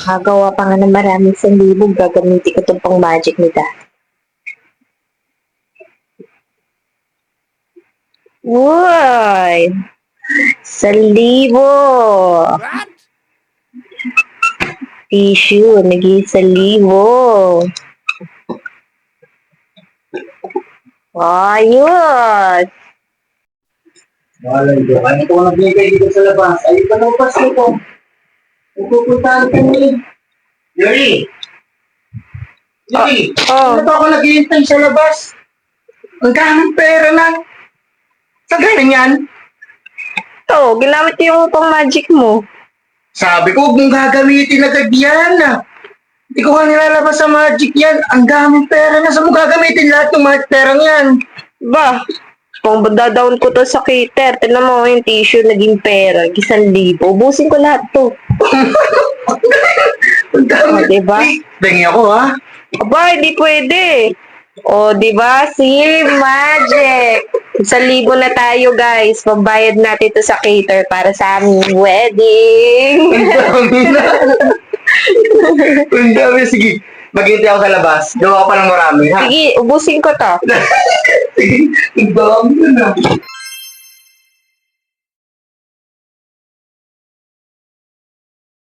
Makagawa pa nga ng maraming sanlibog. Gagamitin ko itong pang magic nila. Uy! Salibo! What? Tissue, naging salibo. Ayos! Wala ito. Ano ito nagbigay dito sa labas? Ayun pa ng pasto ko. Pupuntahan ka ni Yuri! Yuri! Oh. Ano ba ako naghihintay sa labas? Ang daming pera na. Saan galing yan? Ito, ginamit yung pang magic mo. Sabi ko, huwag mong gagamitin agad yan. Hindi ko nga nilalabas sa magic yan. Ang daming pera na. Saan mo gagamitin lahat ng mga perang yan? Ba, kung dadawin ko to sa cater, tinan mo yung tissue, naging pera, 1,000. Ubusin ko lahat to. Ang dami. Oh, diba? Bengi ako ha. Aba, hindi pwede. O, diba? See, magic. 1,000 na tayo, guys. Pambayad natin to sa cater para sa aming wedding. Ang dami na. Ang dami. Sige, maghintay ako sa labas. Gawa ko pa ng marami ha. Sige, ubusin ko to. Sige, ang dami na.